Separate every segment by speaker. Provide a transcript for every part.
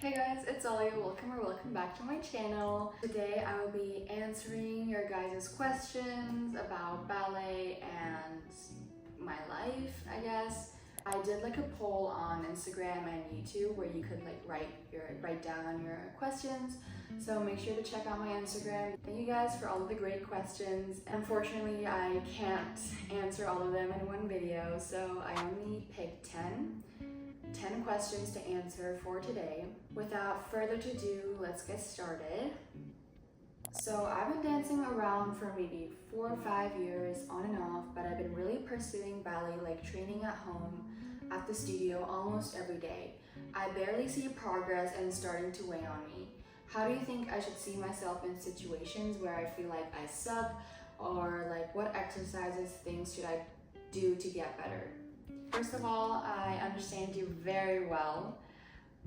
Speaker 1: Hey guys, it's Alya. Welcome back to my channel. Today I will be answering your guys' questions about ballet and my life, I guess. I did like a poll on Instagram and YouTube where you could like write down your questions. So make sure to check out my Instagram. Thank you guys for all of the great questions. Unfortunately, I can't answer all of them in one video, so I only picked 10 questions to answer for today. Without further ado, let's get started. So I've been dancing around for maybe 4 or 5 years on and off, but I've been really pursuing ballet, like training at home, at the studio almost every day. I barely see progress and it's starting to weigh on me. How do you think I should see myself in situations where I feel like I suck, or like what exercises, things should I do to get better? First of all, I understand you very well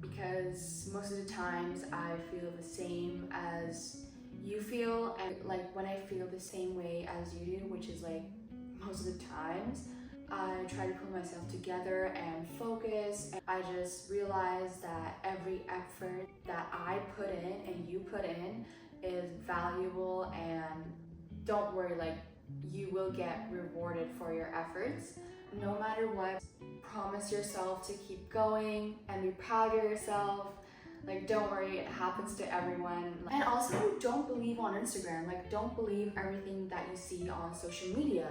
Speaker 1: because most of the times I feel the same as you feel, and like when I feel the same way as you do, which is like most of the times, I try to put myself together and focus, and I just realize that every effort that I put in and you put in is valuable, and don't worry, like you will get rewarded for your efforts. No matter what, promise yourself to keep going and be proud of yourself. Like, don't worry, it happens to everyone. And also, don't believe on Instagram. Like, don't believe everything that you see on social media.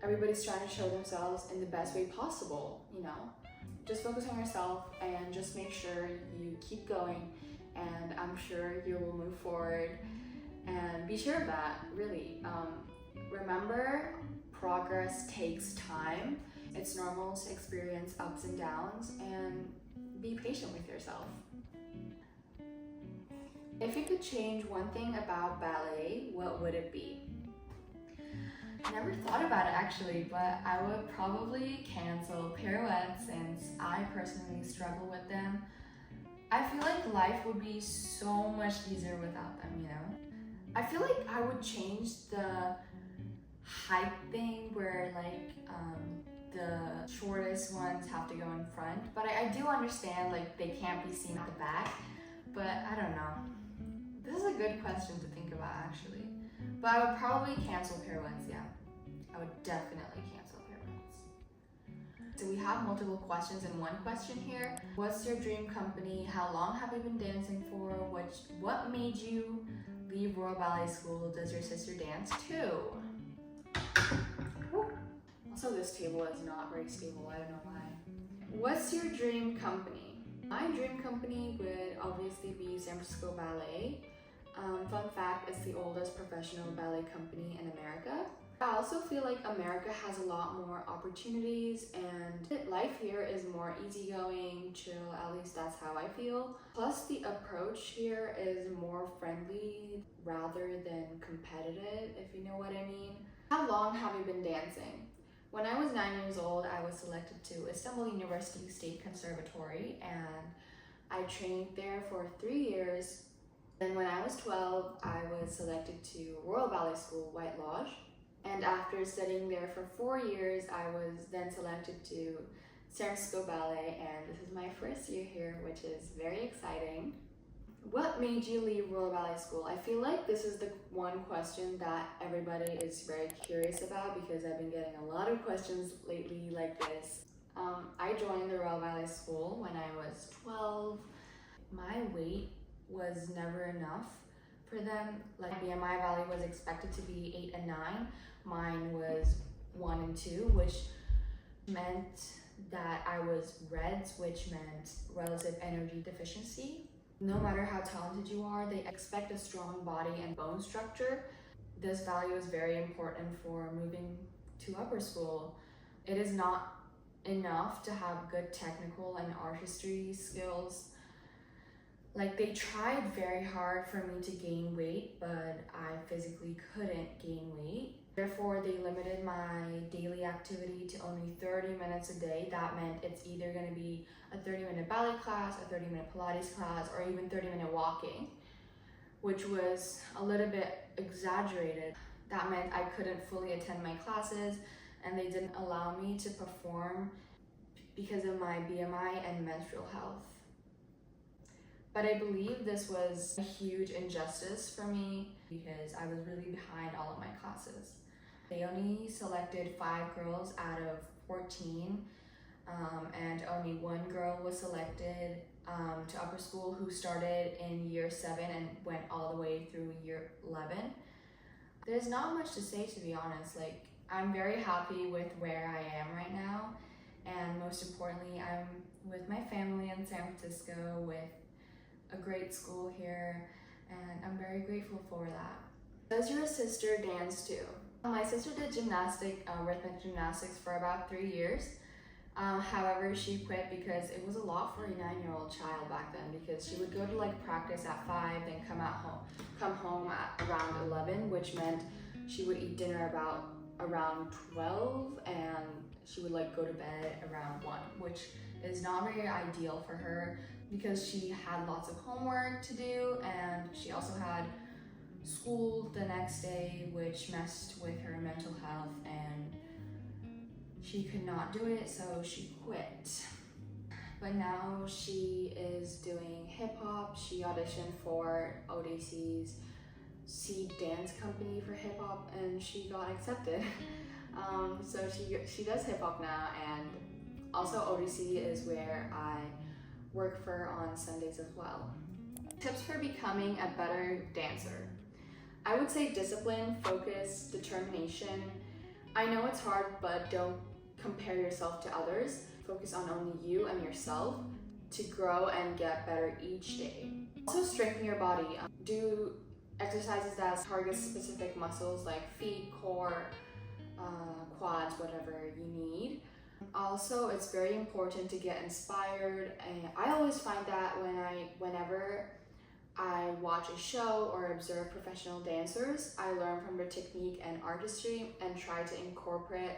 Speaker 1: Everybody's trying to show themselves in the best way possible, you know? Just focus on yourself and just make sure you keep going, and I'm sure you will move forward. And be sure of that, really. Remember, progress takes time. It's normal to experience ups and downs, and be patient with yourself. If you could change one thing about ballet, what would it be? I never thought about it actually, but I would probably cancel pirouettes since I personally struggle with them. I feel like life would be so much easier without them, you know? I feel like I would change the height thing where like the shortest ones have to go in front, but I do understand like they can't be seen at the back, but I don't know. This is a good question to think about actually, but I would probably cancel pirouettes. Yeah, I would definitely cancel pirouettes. So we have multiple questions in one question here. What's your dream company? How long have you been dancing for? What made you leave Royal Ballet School? Does your sister dance too? Also, this table is not very stable, I don't know why. What's your dream company? My dream company would obviously be San Francisco Ballet. Fun fact, it's the oldest professional ballet company in America. I also feel like America has a lot more opportunities, and life here is more easygoing, chill, at least that's how I feel. Plus the approach here is more friendly rather than competitive, if you know what I mean. How long have you been dancing? When I was 9 years old, I was selected to Istanbul University State Conservatory, and I trained there for 3 years. Then when I was 12, I was selected to Royal Ballet School, White Lodge. And after studying there for 4 years, I was then selected to San Francisco Ballet, and this is my first year here, which is very exciting. What made you leave Royal Ballet School? I feel like this is the one question that everybody is very curious about because I've been getting a lot of questions lately like this. I joined the Royal Ballet School when I was 12. My weight was never enough for them. Like BMI value was expected to be 8 and 9. Mine was 1 and 2, which meant that I was REDS, which meant relative energy deficiency. No matter how talented you are, they expect a strong body and bone structure. This value is very important for moving to upper school. It is not enough to have good technical and artistry skills. Like, they tried very hard for me to gain weight, but I physically couldn't gain weight. Therefore, they limited my daily activity to only 30 minutes a day. That meant it's either going to be a 30-minute ballet class, a 30-minute Pilates class, or even 30-minute walking, which was a little bit exaggerated. That meant I couldn't fully attend my classes, and they didn't allow me to perform because of my BMI and menstrual health. But I believe this was a huge injustice for me because I was really behind all of my classes. They only selected 5 girls out of 14, and only 1 girl was selected to upper school who started in year 7 and went all the way through year 11. There's not much to say, to be honest. Like, I'm very happy with where I am right now, and most importantly, I'm with my family in San Francisco with a great school here, and I'm very grateful for that. Does your sister dance too? My sister did rhythmic gymnastics for about 3 years. However, she quit because it was a lot for a 9-year-old child back then, because she would go to like practice at 5, then come home at around 11, which meant she would eat dinner about around 12, and she would like go to bed around 1, which is not very ideal for her because she had lots of homework to do, and she also had school the next day, which messed with her mental health, and she could not do it, so she quit. But now she is doing hip hop. She auditioned for ODC's seed dance company for hip hop, and she got accepted. So she does hip hop now, and also ODC is where I work for on Sundays as well. Tips for becoming a better dancer. I would say discipline, focus, determination. I know it's hard, but don't compare yourself to others. Focus on only you and yourself to grow and get better each day. Also strengthen your body. Do exercises that target specific muscles like feet, core, quads, whatever you need. Also, it's very important to get inspired, and I always find that whenever I watch a show or observe professional dancers, I learn from their technique and artistry and try to incorporate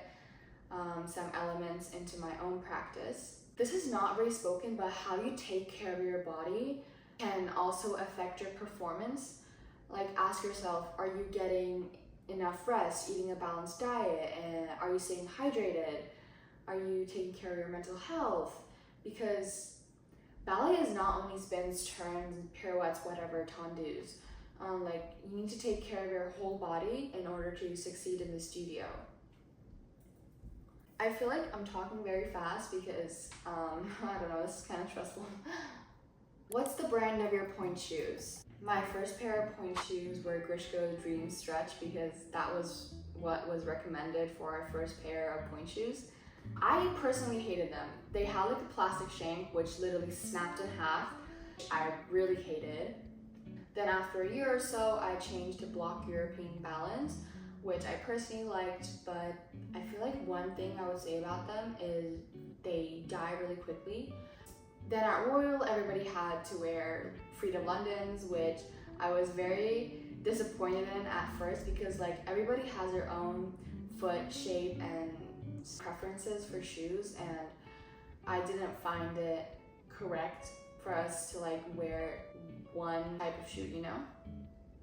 Speaker 1: some elements into my own practice. This is not very spoken, but how you take care of your body can also affect your performance. Like, ask yourself, are you getting enough rest, eating a balanced diet, and are you staying hydrated? Are you taking care of your mental health? Because ballet is not only spins, turns, pirouettes, whatever, tendus. Like, you need to take care of your whole body in order to succeed in the studio. I feel like I'm talking very fast because, I don't know, this is kind of stressful. What's the brand of your pointe shoes? My first pair of pointe shoes were Grishko Dream Stretch because that was what was recommended for our first pair of pointe shoes. I personally hated them. They had like a plastic shank which literally snapped in half, which I really hated. Then after a year or so, I changed to Block European Balance, which I personally liked, but I feel like one thing I would say about them is they die really quickly. Then at Royal, everybody had to wear Freedom Londons, which I was very disappointed in at first because like everybody has their own foot shape and preferences for shoes, and I didn't find it correct for us to like wear one type of shoe, you know?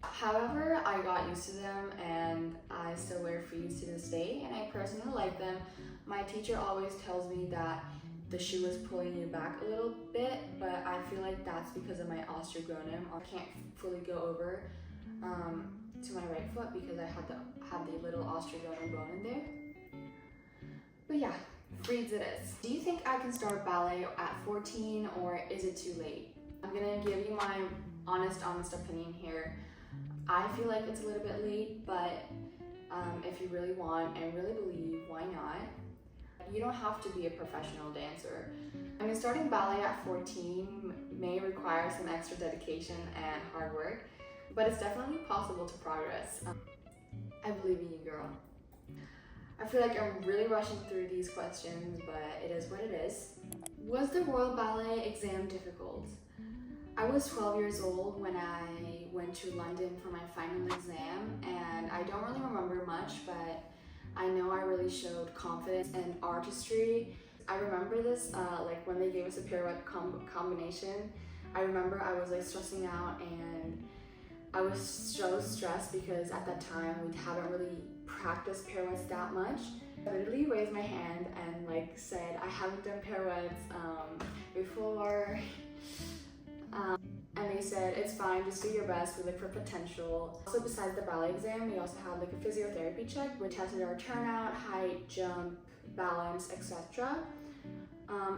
Speaker 1: However, I got used to them and I still wear Frees to this day, and I personally like them. My teacher always tells me that the shoe is pulling you back a little bit, but I feel like that's because of my osteogonum. I can't fully go over to my right foot because I had the little osteogonum bone in there. But yeah, Freeds it is. Do you think I can start ballet at 14 or is it too late? I'm gonna give you my honest opinion here. I feel like it's a little bit late, but if you really want and really believe, why not? You don't have to be a professional dancer. I mean, starting ballet at 14 may require some extra dedication and hard work, but it's definitely possible to progress. I believe in you, girl. I feel like I'm really rushing through these questions, but it is what it is. Was the Royal Ballet exam difficult? I was 12 years old when I went to London for my final exam, and I don't really remember much, but I know I really showed confidence and artistry. I remember this, like when they gave us a pirouette combination, I remember I was like stressing out, and I was so stressed because at that time we haven't really practiced pirouettes that much. I literally raised my hand and like said I haven't done pirouettes before. And they said, it's fine, just do your best, we look for potential. Also, besides the ballet exam, we also had like a physiotherapy check, which tested our turnout, height, jump, balance, etc.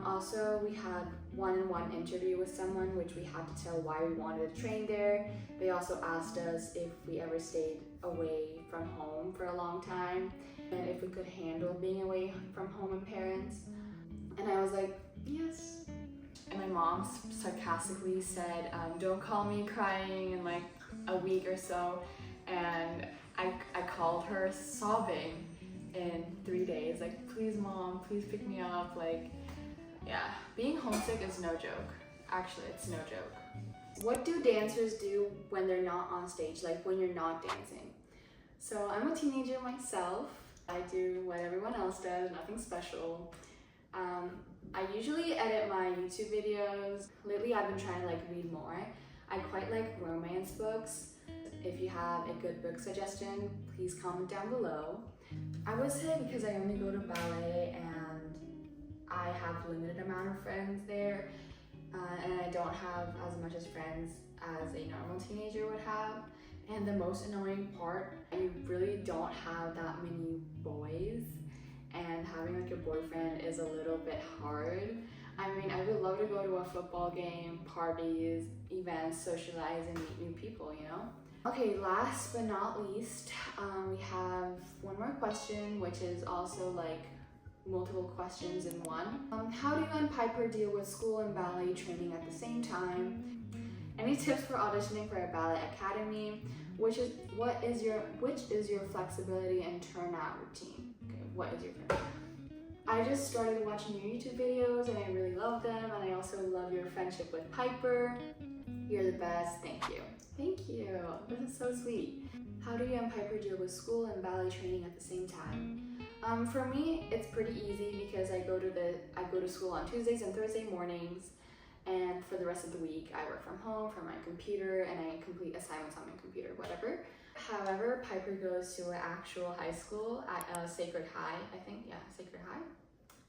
Speaker 1: Also, we had one-on-one interview with someone, which we had to tell why we wanted to train there. They also asked us if we ever stayed away from home for a long time, and if we could handle being away from home and parents. And I was like, yes. And my mom sarcastically said, don't call me crying in like a week or so. And I called her sobbing in 3 days, like, please mom, please pick me up. Like, yeah, being homesick is no joke. Actually, it's no joke. What do dancers do when they're not on stage, like when you're not dancing? So I'm a teenager myself. I do what everyone else does, nothing special. I usually edit my YouTube videos. Lately I've been trying to like read more. I quite like romance books. If you have a good book suggestion, please comment down below. I would say because I only go to ballet and I have limited amount of friends there, and I don't have as much as friends as a normal teenager would have. And the most annoying part, you really don't have that many boys, and having like a boyfriend is a little bit hard. I mean, I would love to go to a football game, parties, events, socialize, and meet new people, you know? Okay, last but not least, we have one more question, which is also like multiple questions in one. How do you and Piper deal with school and ballet training at the same time? Any tips for auditioning for a ballet academy? Which is your flexibility and turnout routine? Okay, what is your turnout? I just started watching your YouTube videos and I really love them, and I also love your friendship with Piper. You're the best, thank you. Thank you, this is so sweet. How do you and Piper deal with school and ballet training at the same time? For me, it's pretty easy because I go to school on Tuesdays and Thursday mornings, and for the rest of the week, I work from home from my computer and I complete assignments on my computer, whatever. However, Piper goes to an actual high school at Sacred High, I think, yeah, Sacred High?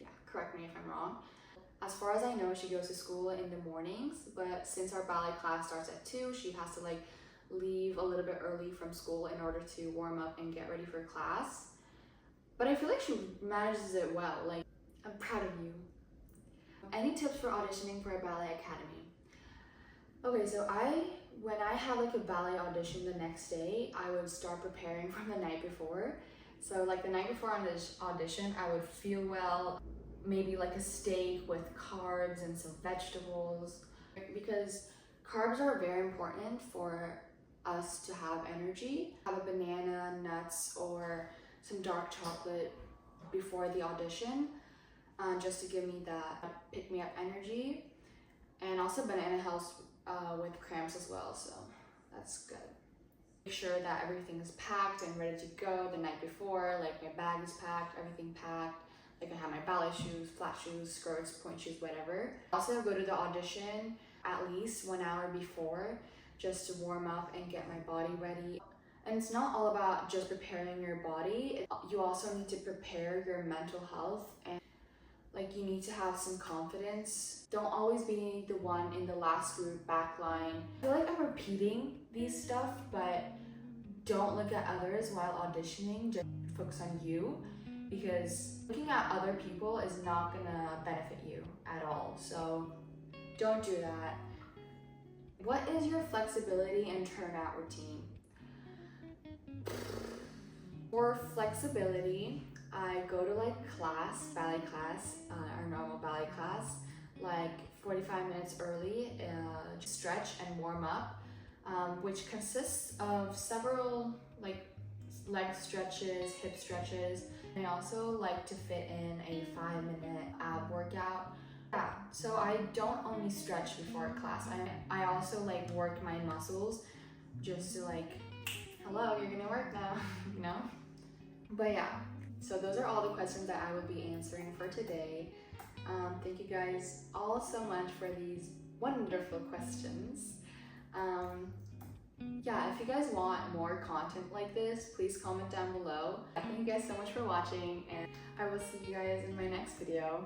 Speaker 1: Yeah, correct me if I'm wrong. As far as I know, she goes to school in the mornings, but since our ballet class starts at 2, she has to like leave a little bit early from school in order to warm up and get ready for class. But I feel like she manages it well, like, I'm proud of you. Any tips for auditioning for a ballet academy? Okay, so when I have like a ballet audition the next day, I would start preparing from the night before. So like the night before on this audition, I would feel well, maybe like a steak with carbs and some vegetables, because carbs are very important for us to have energy. Have a banana, nuts, or some dark chocolate before the audition, just to give me that pick-me-up energy. And also banana helps with cramps as well, so that's good. Make sure that everything is packed and ready to go the night before, like my bag is packed, everything packed. Like I have my ballet shoes, flat shoes, skirts, point shoes, whatever. Also go to the audition at least 1 hour before, just to warm up and get my body ready. And it's not all about just preparing your body. You also need to prepare your mental health, and like you need to have some confidence. Don't always be the one in the last group back line. I feel like I'm repeating these stuff, but don't look at others while auditioning. Just focus on you, because looking at other people is not gonna benefit you at all. So don't do that. What is your flexibility and turnout routine? For flexibility, I go to like ballet class, our normal ballet class, like 45 minutes early, stretch and warm up, which consists of several like leg stretches, hip stretches. I also like to fit in a 5-minute ab workout. Yeah, so I don't only stretch before class, I also like work my muscles just to like, hello, you're gonna work now, you know? But yeah, so those are all the questions that I will be answering for today. Thank you guys all so much for these wonderful questions. Yeah, if you guys want more content like this, please comment down below. Thank you guys so much for watching, and I will see you guys in my next video.